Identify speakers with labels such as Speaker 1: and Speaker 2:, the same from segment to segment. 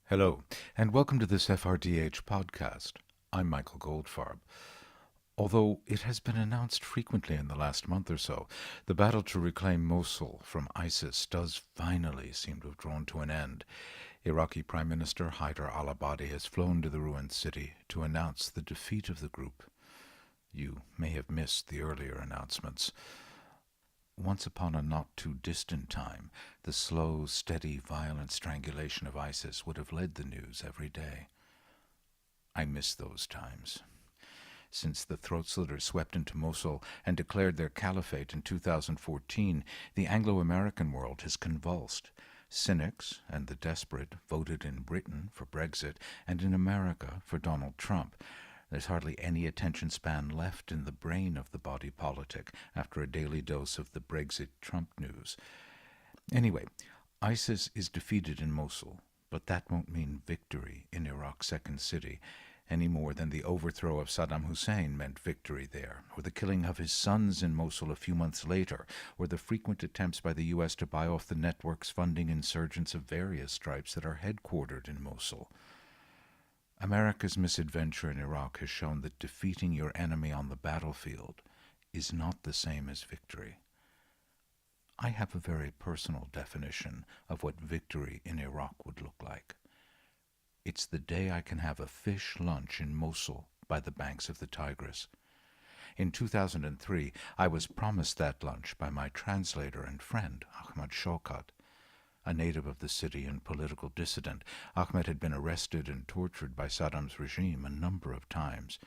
Speaker 1: Hello, and welcome to this FRDH podcast. I'm Michael Goldfarb. Although it has been announced frequently in the last month or so, the battle to reclaim Mosul from ISIS does finally seem to have drawn to an end. Iraqi Prime Minister Haider al-Abadi has flown to the ruined city to announce the defeat of the group. You may have missed the earlier announcements. Once upon a not-too-distant time, the slow, steady, violent strangulation of ISIS would have led the news every day. I miss those times. Since the throat-slitters swept into Mosul and declared their caliphate in 2014, the Anglo-American world has convulsed. Cynics and the desperate voted in Britain for Brexit and in America for Donald Trump. There's hardly any attention span left in the brain of the body politic after a daily dose of the Brexit Trump news. Anyway, ISIS is defeated in Mosul, but that won't mean victory in Iraq's second city, any more than the overthrow of Saddam Hussein meant victory there, or the killing of his sons in Mosul a few months later, or the frequent attempts by the U.S. to buy off the networks funding insurgents of various stripes that are headquartered in Mosul. America's misadventure in Iraq has shown that defeating your enemy on the battlefield is not the same as victory. I have a very personal definition of what victory in Iraq would look like. It's the day I can have a fish lunch in Mosul by the banks of the Tigris. In 2003, I was promised that lunch by my translator and friend, Ahmad Shawkat. A native of the city and political dissident, Ahmed had been arrested and tortured by Saddam's regime a number of times.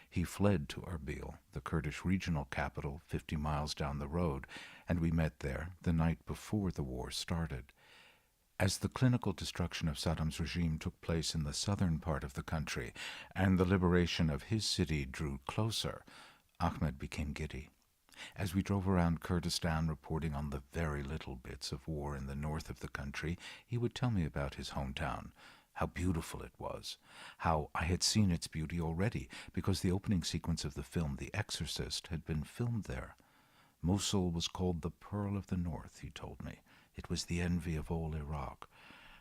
Speaker 1: He fled to Erbil, the Kurdish regional capital 50 miles down the road, and we met there the night before the war started. As the clinical destruction of Saddam's regime took place in the southern part of the country, and the liberation of his city drew closer, Ahmed became giddy. As we drove around Kurdistan reporting on the very little bits of war in the north of the country, he would tell me about his hometown, how beautiful it was, how I had seen its beauty already because the opening sequence of the film The Exorcist had been filmed there. Mosul was called the Pearl of the North, he told me. It was the envy of all Iraq.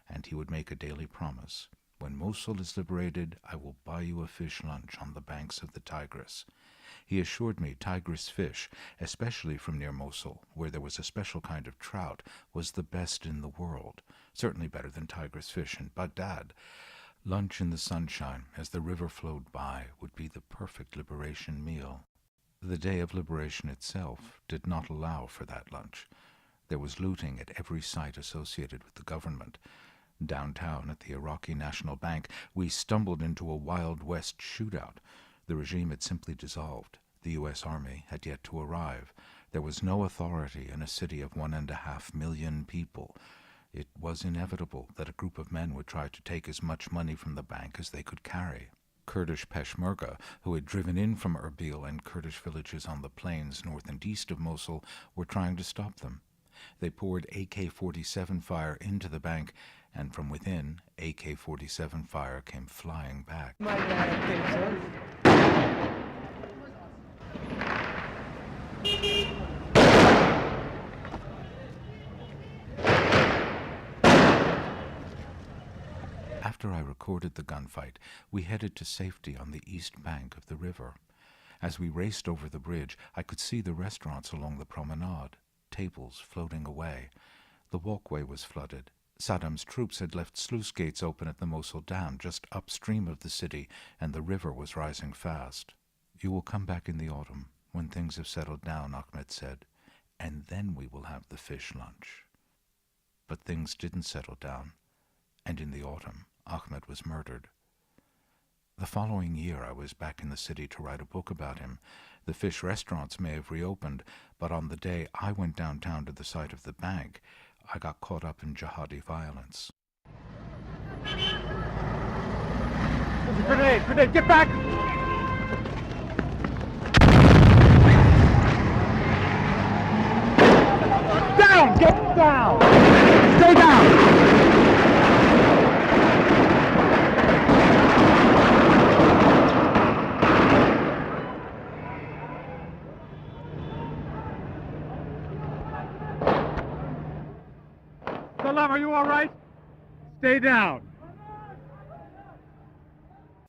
Speaker 1: And he would make a daily promise. When Mosul is liberated, I will buy you a fish lunch on the banks of the Tigris. He assured me Tigris fish, especially from near Mosul, where there was a special kind of trout, was the best in the world, certainly better than Tigris fish in Baghdad. Lunch in the sunshine, as the river flowed by, would be the perfect liberation meal. The day of liberation itself did not allow for that lunch. There was looting at every site associated with the government. Downtown at the Iraqi National Bank, we stumbled into a Wild West shootout. The regime had simply dissolved. The U.S. Army had yet to arrive. There was no authority in a city of 1.5 million people. It was inevitable that a group of men would try to take as much money from the bank as they could carry. Kurdish Peshmerga, who had driven in from Erbil and Kurdish villages on the plains north and east of Mosul, were trying to stop them. They poured AK-47 fire into the bank, and from within, AK-47 fire came flying back. After I recorded the gunfight, we headed to safety on the east bank of the river. As we raced over the bridge, I could see the restaurants along the promenade, tables floating away. The walkway was flooded. Saddam's troops had left sluice gates open at the Mosul Dam just upstream of the city, and the river was rising fast. You will come back in the autumn, when things have settled down, Ahmed said, and then we will have the fish lunch. But things didn't settle down, and in the autumn, Ahmed was murdered. The following year I was back in the city to write a book about him. The fish restaurants may have reopened, but on the day I went downtown to the site of the bank, I got caught up in jihadi violence.
Speaker 2: Grenade, get back! Down, get down! Stay down! Salam, are you all right? Stay down.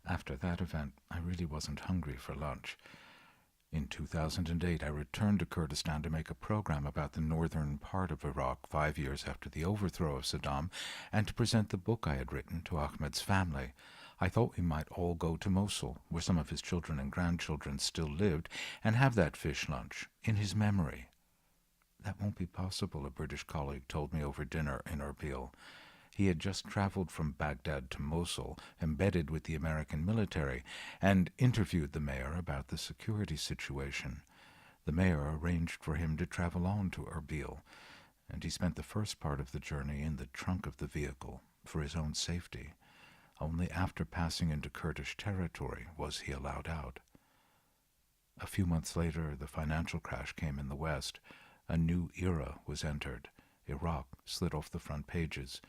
Speaker 1: After that event, I really wasn't hungry for lunch. In 2008, I returned to Kurdistan to make a program about the northern part of Iraq 5 years after the overthrow of Saddam, and to present the book I had written to Ahmed's family. I thought we might all go to Mosul, where some of his children and grandchildren still lived, and have that fish lunch in his memory. That won't be possible, a British colleague told me over dinner in Erbil. He had just traveled from Baghdad to Mosul, embedded with the American military, and interviewed the mayor about the security situation. The mayor arranged for him to travel on to Erbil, and he spent the first part of the journey in the trunk of the vehicle for his own safety. Only after passing into Kurdish territory was he allowed out. A few months later, the financial crash came in the West. A new era was entered. Iraq slid off the front pages.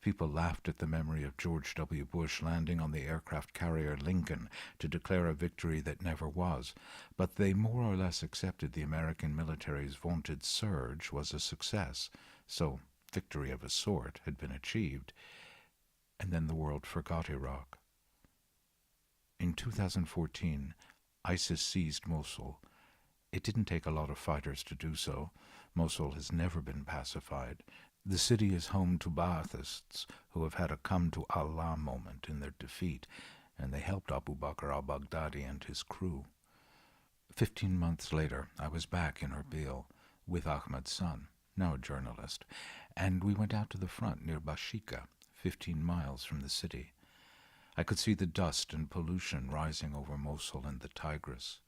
Speaker 1: People laughed at the memory of George W. Bush landing on the aircraft carrier Lincoln to declare a victory that never was, but they more or less accepted the American military's vaunted surge was a success, so victory of a sort had been achieved, and then the world forgot Iraq. In 2014, ISIS seized Mosul. It didn't take a lot of fighters to do so. Mosul has never been pacified. The city is home to Ba'athists who have had a come-to-Allah moment in their defeat, and they helped Abu Bakr al-Baghdadi and his crew. 15 months later, I was back in Erbil with Ahmed's son, now a journalist, and we went out to the front near Bashika, 15 miles from the city. I could see the dust and pollution rising over Mosul and the Tigris,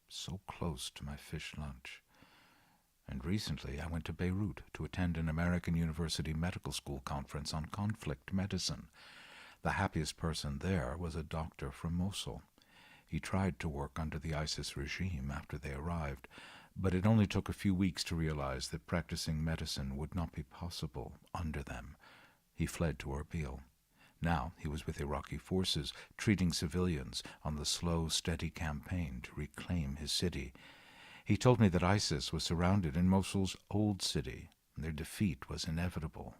Speaker 1: so close to my fish lunch. And recently I went to Beirut to attend an American University Medical School conference on conflict medicine. The happiest person there was a doctor from Mosul. He tried to work under the ISIS regime after they arrived, but it only took a few weeks to realize that practicing medicine would not be possible under them. He fled to Erbil. Now he was with Iraqi forces, treating civilians on the slow, steady campaign to reclaim his city. He told me that ISIS was surrounded in Mosul's old city, and their defeat was inevitable.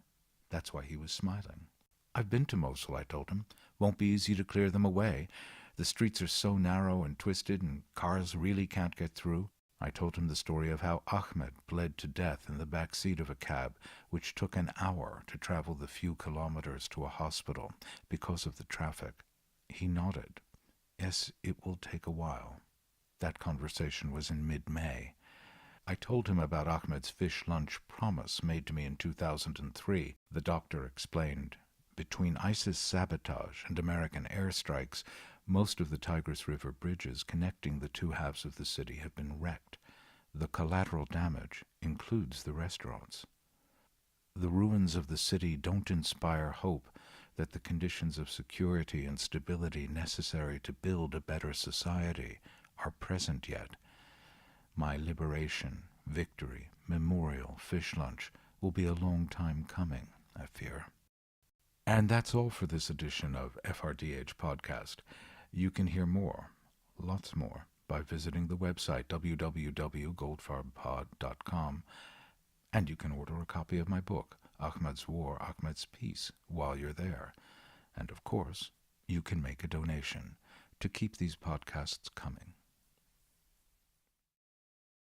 Speaker 1: That's why he was smiling. I've been to Mosul, I told him. Won't be easy to clear them away. The streets are so narrow and twisted, and cars really can't get through. I told him the story of how Ahmed bled to death in the back seat of a cab, which took an hour to travel the few kilometers to a hospital because of the traffic. He nodded. Yes, it will take a while. That conversation was in mid-May. I told him about Ahmed's fish lunch promise made to me in 2003. The doctor explained, between ISIS sabotage and American airstrikes, most of the Tigris River bridges connecting the two halves of the city have been wrecked. The collateral damage includes the restaurants. The ruins of the city don't inspire hope that the conditions of security and stability necessary to build a better society are present yet. My liberation, victory, memorial, fish lunch will be a long time coming, I fear. And that's all for this edition of FRDH Podcast. You can hear more, lots more, by visiting the website www.goldfarbpod.com, and you can order a copy of my book, Ahmed's War, Ahmed's Peace, while you're there. And of course, you can make a donation to keep these podcasts coming.